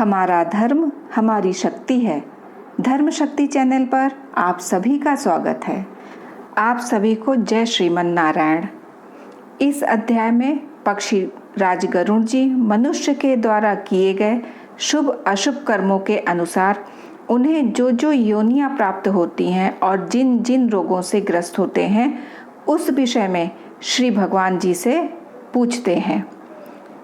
हमारा धर्म हमारी शक्ति है। धर्म शक्ति चैनल पर आप सभी का स्वागत है। आप सभी को जय श्रीमन नारायण। इस अध्याय में पक्षी राज गरुड़ जी मनुष्य के द्वारा किए गए शुभ अशुभ कर्मों के अनुसार उन्हें जो जो योनियां प्राप्त होती हैं और जिन जिन रोगों से ग्रस्त होते हैं उस विषय में श्री भगवान जी से पूछते हैं।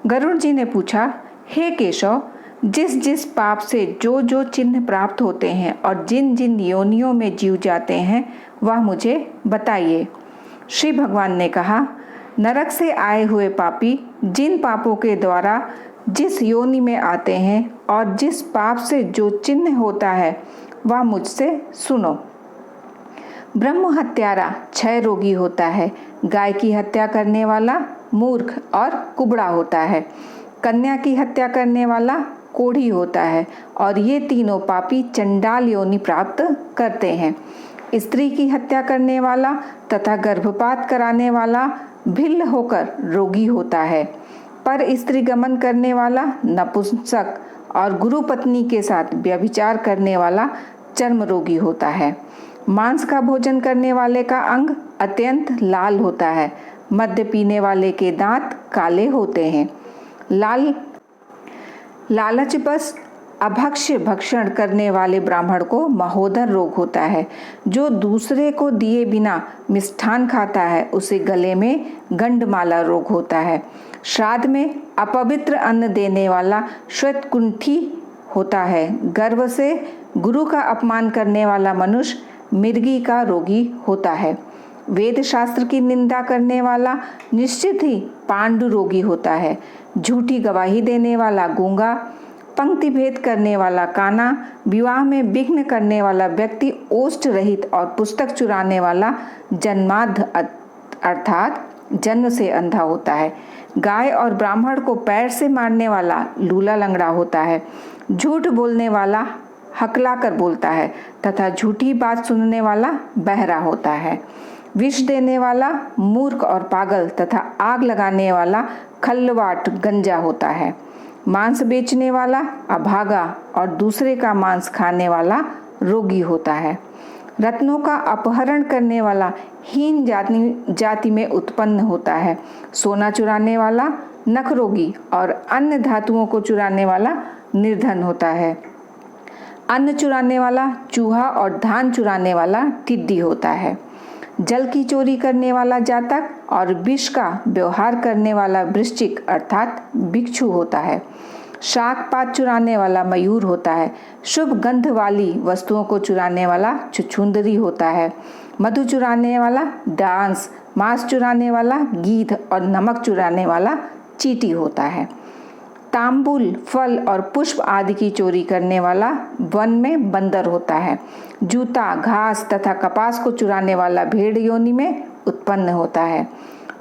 गरुड़ जी ने पूछा, हे केशव, जिस जिस पाप से जो जो चिन्ह प्राप्त होते हैं और जिन जिन योनियों में जीव जाते हैं वह मुझे बताइए। श्री भगवान ने कहा, नरक से आए हुए पापी जिन पापों के द्वारा जिस योनि में आते हैं और जिस पाप से जो चिन्ह होता है वह मुझसे सुनो। ब्रह्म हत्यारा क्षय रोगी होता है, गाय की हत्या करने वाला मूर्ख और कुबड़ा होता है, कन्या की हत्या करने वाला कोढ़ी होता है और ये तीनों पापी चंडाल योनि प्राप्त करते हैं। स्त्री की हत्या करने वाला तथा गर्भपात कराने वाला भिल्ल होकर रोगी होता है, पर स्त्री गमन करने वाला नपुंसक और गुरु पत्नी के साथ व्यभिचार करने वाला चर्म रोगी होता है। मांस का भोजन करने वाले का अंग अत्यंत लाल होता है, मद्य पीने वाले के दांत काले होते हैं। लालच बस अभक्ष्य भक्षण करने वाले ब्राह्मण को महोदर रोग होता है। जो दूसरे को दिए बिना मिष्ठान खाता है उसे गले में गंडमाला रोग होता है। श्राद्ध में अपवित्र अन्न देने वाला श्वेतकुंठी होता है। गर्व से गुरु का अपमान करने वाला मनुष्य मिर्गी का रोगी होता है। वेद शास्त्र की निंदा करने वाला निश्चित ही पांडु रोगी होता है। झूठी गवाही देने वाला गूंगा, पंक्ति भेद करने वाला काना, विवाह में विघ्न करने वाला व्यक्ति ओष्ठ रहित और पुस्तक चुराने वाला जन्माद्ध अर्थात जन्म से अंधा होता है। गाय और ब्राह्मण को पैर से मारने वाला लूला लंगड़ा होता है। झूठ बोलने वाला हकला कर बोलता है तथा झूठी बात सुनने वाला बहरा होता है। विष देने वाला मूर्ख और पागल तथा आग लगाने वाला खल्लवाट गंजा होता है। मांस बेचने वाला अभागा और दूसरे का मांस खाने वाला रोगी होता है। रत्नों का अपहरण करने वाला हीन जाति में उत्पन्न होता है। सोना चुराने वाला नख रोगी और अन्य धातुओं को चुराने वाला निर्धन होता है। अन्न चुराने वाला चूहा और धान चुराने वाला टिड्डी होता है। जल की चोरी करने वाला जातक और विष का व्यवहार करने वाला वृश्चिक अर्थात भिक्षु होता है। शाक पात चुराने वाला मयूर होता है। शुभ गंध वाली वस्तुओं को चुराने वाला छुछुंदरी होता है। मधु चुराने वाला डांस, मांस चुराने वाला गीध और नमक चुराने वाला चींटी होता है। तांबुल, फल और पुष्प आदि की चोरी करने वाला वन में बंदर होता है। जूता, घास तथा कपास को चुराने वाला भेड़ योनि में उत्पन्न होता है।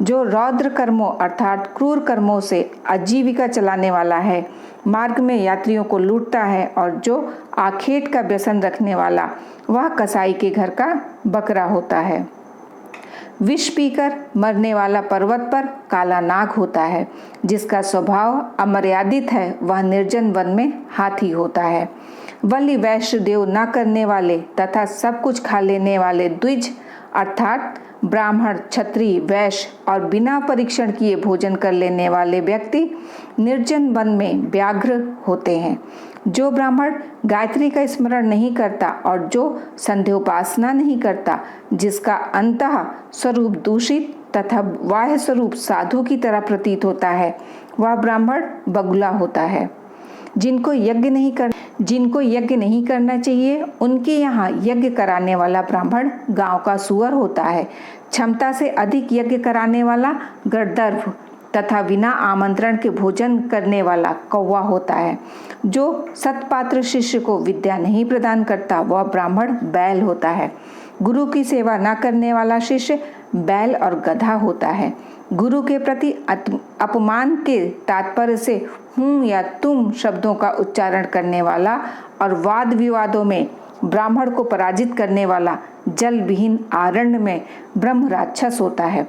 जो रौद्र कर्मों अर्थात क्रूर कर्मों से आजीविका चलाने वाला है, मार्ग में यात्रियों को लूटता है और जो आखेट का व्यसन रखने वाला वह कसाई के घर का बकरा होता है। विष पीकर मरने वाला पर्वत पर काला नाग होता है। जिसका स्वभाव अमर्यादित है वह निर्जन वन में हाथी होता है। बलि वैश्य देव न करने वाले तथा सब कुछ खा लेने वाले द्विज अर्थात ब्राह्मण, क्षत्रिय, वैश्य और बिना परीक्षण किए भोजन कर लेने वाले व्यक्ति निर्जन वन में व्याघ्र होते हैं। जो ब्राह्मण गायत्री का स्मरण नहीं करता और जो संध्योपासना नहीं करता, जिसका अंतः स्वरूप दूषित तथा बाह्य स्वरूप साधु की तरह प्रतीत होता है, वह ब्राह्मण बगुला होता है। जिनको यज्ञ नहीं करना चाहिए उनके यहाँ यज्ञ कराने वाला ब्राह्मण गांव का सुअर होता है। क्षमता से अधिक यज्ञ कराने वाला गर्दर्भ तथा बिना आमंत्रण के भोजन करने वाला कौवा होता है। जो सत्पात्र शिष्य को विद्या नहीं प्रदान करता वह ब्राह्मण बैल होता है। गुरु की सेवा न करने वाला शिष्य बैल और गधा होता है। गुरु के प्रति अपमान के तात्पर्य से हूँ या तुम शब्दों का उच्चारण करने वाला और वाद विवादों में ब्राह्मण को पराजित करने वाला जल विहीन आरण्य में ब्रह्म राक्षस होता है।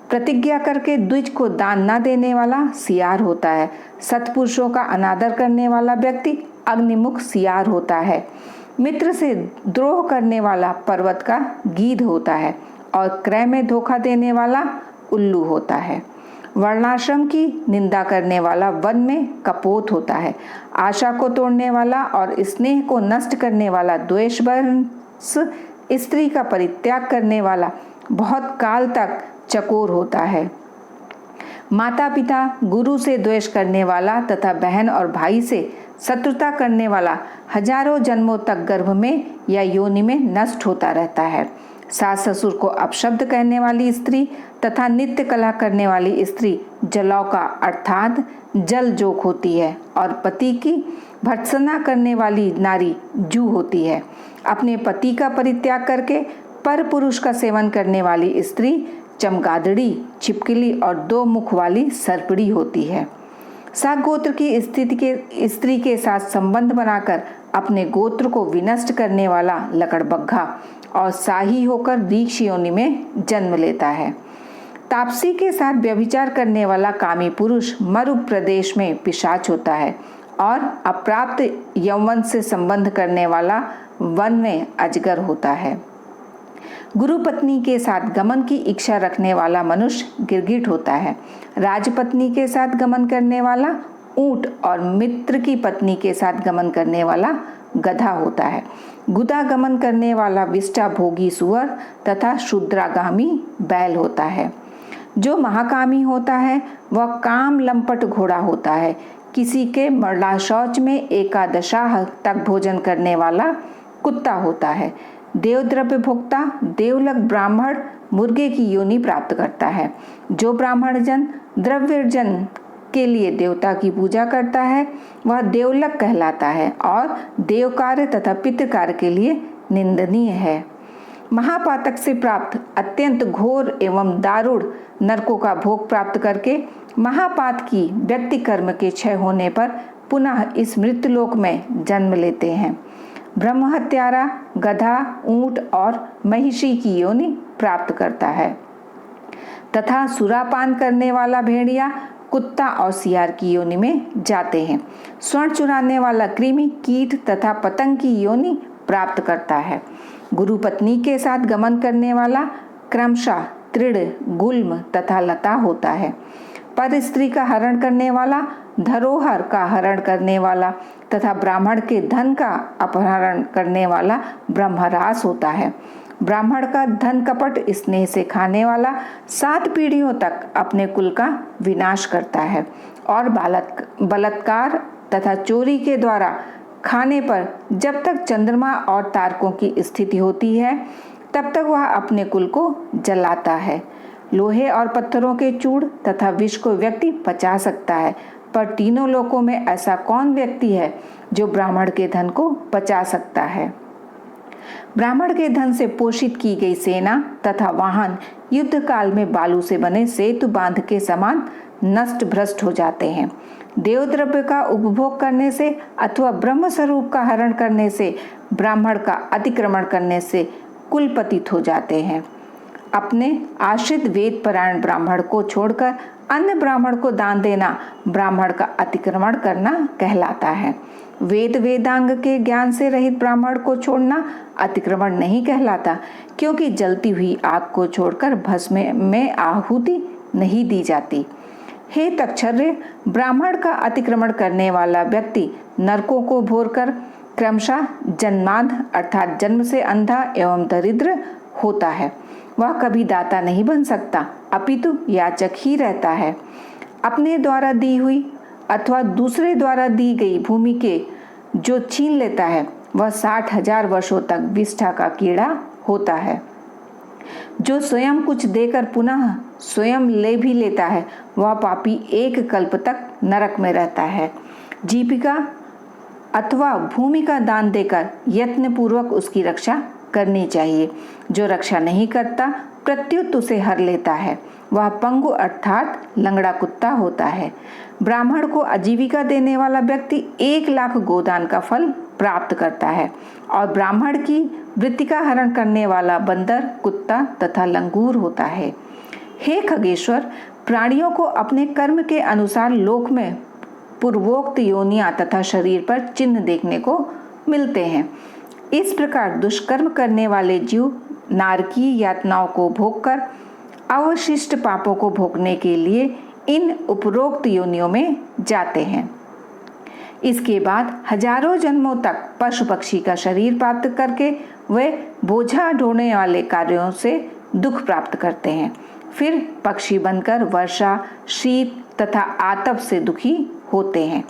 प्रतिज्ञा करके द्विज को दान न देने वाला सियार होता है। सत्पुरुषों का अनादर करने वाला व्यक्ति अग्निमुख सियार होता है। मित्र से द्रोह करने वाला पर्वत का गीध होता है और क्रय में धोखा देने वाला उल्लू होता है। वर्णाश्रम की निंदा करने वाला वन में कपोत होता है। आशा को तोड़ने वाला और स्नेह को नष्ट करने वाला द्वेषवश स्त्री का परित्याग करने वाला बहुत काल तक चकोर होता है। माता पिता गुरु से द्वेष करने वाला तथा बहन और भाई से शत्रुता करने वाला हजारों जन्मों तक गर्भ में या योनि में नष्ट होता रहता है। सास ससुर को अपशब्द कहने वाली स्त्री तथा नित्य कला करने वाली स्त्री जलौका अर्थात जल जोक होती है और पति की भर्त्सना करने वाली नारी जू होती है। अपने पति का परित्याग करके पर पुरुष का सेवन करने वाली स्त्री चमगादड़ी, छिपकली और दो मुख वाली सर्पड़ी होती है। साग गोत्र की स्त्री के साथ संबंध बनाकर अपने गोत्र को विनष्ट करने वाला लकड़बग्घा और शाही होकर रीछ योनि में जन्म लेता है। तापसी के साथ व्यभिचार करने वाला कामी पुरुष मरु प्रदेश में पिशाच होता है और अप्राप्त यौवन से संबंध करने वाला वन में अजगर होता है। गुरु पत्नी के साथ गमन की इच्छा रखने वाला मनुष्य गिरगिट होता है। राजपत्नी के साथ गमन करने वाला ऊंट और मित्र की पत्नी के साथ गमन करने वाला गधा होता है। गुदा गमन करने वाला विष्टा भोगी सुअर तथा शूद्रागामी बैल होता है। जो महाकामी होता है वह काम लंपट घोड़ा होता है। किसी के मरला शौच में एकादशाह तक भोजन करने वाला कुत्ता होता है। देवद्रव्य भोक्ता देवलक ब्राह्मण मुर्गे की योनि प्राप्त करता है। जो ब्राह्मण जन द्रव्यर्जन के लिए देवता की पूजा करता है वह देवलक कहलाता है और देव कार्य तथा पितृ कार्य के लिए निंदनीय है। महापातक से प्राप्त अत्यंत घोर एवं दारुण नरकों का भोग प्राप्त करके महापात की व्यक्ति कर्म के क्षय होने पर पुनः इस मृत्युलोक में जन्म लेते हैं। ब्रह्म हत्यारा गधा, ऊंट और महिषी की योनि प्राप्त करता है तथा सुरापान करने वाला भेड़िया, कुत्ता और सियार की योनि में जाते हैं। स्वर्ण चुराने वाला कृमि, कीट तथा पतंग की योनि प्राप्त करता है। गुरु पत्नी के साथ गमन करने वाला क्रमशः तृण, गुल्म तथा लता होता है। पर स्त्री का हरण करने वाला, धरोहर का हरण करने वाला तथा ब्राह्मण के धन का अपहरण करने वाला ब्रह्मरास होता है। ब्राह्मण का धन कपट स्नेह से खाने वाला 7 पीढ़ियों तक अपने कुल का विनाश करता है और बलात्कार तथा चोरी के द्वारा खाने पर जब तक चंद्रमा और तारकों की स्थिति होती है तब तक वह अपने कुल को जलाता है। लोहे और पत्थरों के चूड़ तथा विष को व्यक्ति पचा सकता है, पर तीनों लोकों में ऐसा कौन व्यक्ति है जो ब्राह्मण के धन को पचा सकता है। ब्राह्मण के धन से पोषित की गई सेना तथा वाहन युद्ध काल में बालू से बने सेतु बांध के समान नष्ट भ्रष्ट हो जाते हैं। देवद्रव्य का उपभोग करने से अथवा ब्रह्म स्वरूप का हरण करने से, ब्राह्मण का अतिक्रमण करने से कुल पतित हो जाते हैं। अपने आश्रित वेद परायण ब्राह्मण को छोड़कर अन्य ब्राह्मण को दान देना ब्राह्मण का अतिक्रमण करना कहलाता है। वेदांग के ज्ञान से रहित ब्राह्मण को छोड़ना अतिक्रमण नहीं कहलाता, क्योंकि जलती हुई आग को छोड़कर भस्म में आहुति नहीं दी जाती। हे तक्षर्य, ब्राह्मण का अतिक्रमण करने वाला व्यक्ति नरकों को भोरकर क्रमशः जन्मांध अर्थात जन्म से अंधा एवं दरिद्र होता है। वह कभी दाता नहीं बन सकता, अपितु याचक ही रहता है। अपने द्वारा दी हुई अथवा दूसरे द्वारा दी गई भूमि के जो छीन लेता है वह 60,000 वर्षों तक विष्ठा का कीड़ा होता है। जो स्वयं कुछ देकर पुनः स्वयं ले भी लेता है वह पापी एक कल्प तक नरक में रहता है। जीविका अथवा भूमि का दान देकर यत्न पूर्वक उसकी रक्षा करनी चाहिए। जो रक्षा नहीं करता प्रत्युत उसे हर लेता है, वह पंगु अर्थात लंगड़ा कुत्ता होता है। ब्राह्मण को आजीविका देने वाला व्यक्ति 1 लाख गोदान का फल प्राप्त करता है और ब्राह्मण की वृत्ति का हरण करने वाला बंदर, कुत्ता तथा लंगूर होता है। हे खगेश्वर, प्राणियों को अपने कर्म के अनुसार लोक में पूर्वोक्त योनियां तथा शरीर पर चिन्ह देखने को मिलते हैं। इस प्रकार दुष्कर्म करने वाले जीव नारकीय यातनाओं को भोगकर अवशिष्ट पापों को भोगने के लिए इन उपरोक्त योनियों में जाते हैं। इसके बाद हजारों जन्मों तक पशु पक्षी का शरीर प्राप्त करके वे बोझा ढोने वाले कार्यों से दुख प्राप्त करते हैं। फिर पक्षी बनकर वर्षा, शीत तथा आतप से दुखी होते हैं।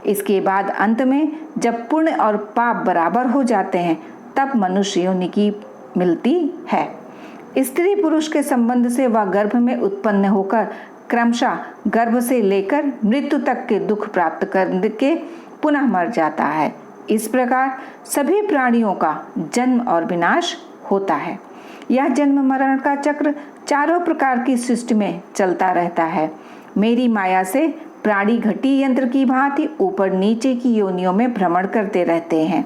इसके बाद अंत में जब पुण्य और पाप बराबर हो जाते हैं तब मनुष्य योनि की मिलती है। स्त्री पुरुष के संबंध से वह गर्भ में उत्पन्न होकर क्रमशः गर्भ से लेकर मृत्यु तक के दुख प्राप्त करके पुनः मर जाता है। इस प्रकार सभी प्राणियों का जन्म और विनाश होता है। यह जन्म मरण का चक्र चारों प्रकार की सृष्टि में चलता रहता है। मेरी माया से प्राणी घटी यंत्र की भांति ऊपर नीचे की योनियों में भ्रमण करते रहते हैं।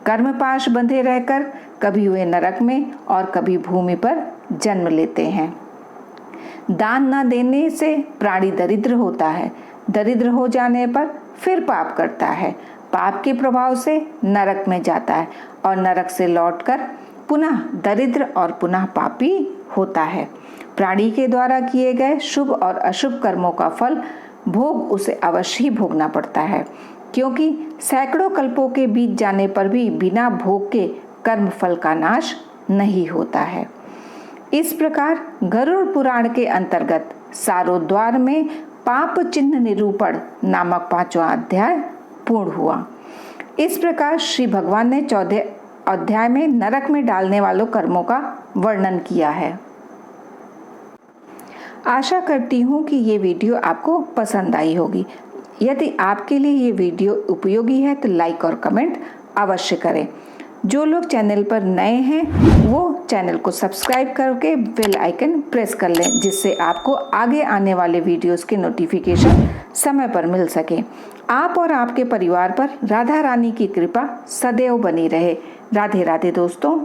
कर्मपाश बंधे रहकर कभी वे नरक में और कभी भूमि पर जन्म लेते हैं। दान न देने से प्राणी दरिद्र होता है। दरिद्र हो जाने पर फिर पाप करता है। पाप के प्रभाव से नरक में जाता है और नरक से लौटकर पुनः दरिद्र और पुनः पापी होता है। प्राणी के द्वारा किए गए शुभ और अशुभ कर्मों का फल भोग उसे अवश्य ही भोगना पड़ता है, क्योंकि सैकड़ों कल्पों के बीत जाने पर भी बिना भोग के कर्म फल का नाश नहीं होता है। इस प्रकार गरुड़ पुराण के अंतर्गत सारोद्वार में पाप चिन्ह निरूपण नामक 5वां अध्याय पूर्ण हुआ। इस प्रकार श्री भगवान ने 14 अध्याय में नरक में डालने वालों कर्मों का वर्णन किया है। आशा करती हूँ कि ये वीडियो आपको पसंद आई होगी। यदि आपके लिए ये वीडियो उपयोगी है तो लाइक और कमेंट अवश्य करें। जो लोग चैनल पर नए हैं वो चैनल को सब्सक्राइब करके बेल आइकन प्रेस कर लें, जिससे आपको आगे आने वाले वीडियोस के नोटिफिकेशन समय पर मिल सके। आप और आपके परिवार पर राधा रानी की कृपा सदैव बनी रहे। राधे राधे दोस्तों।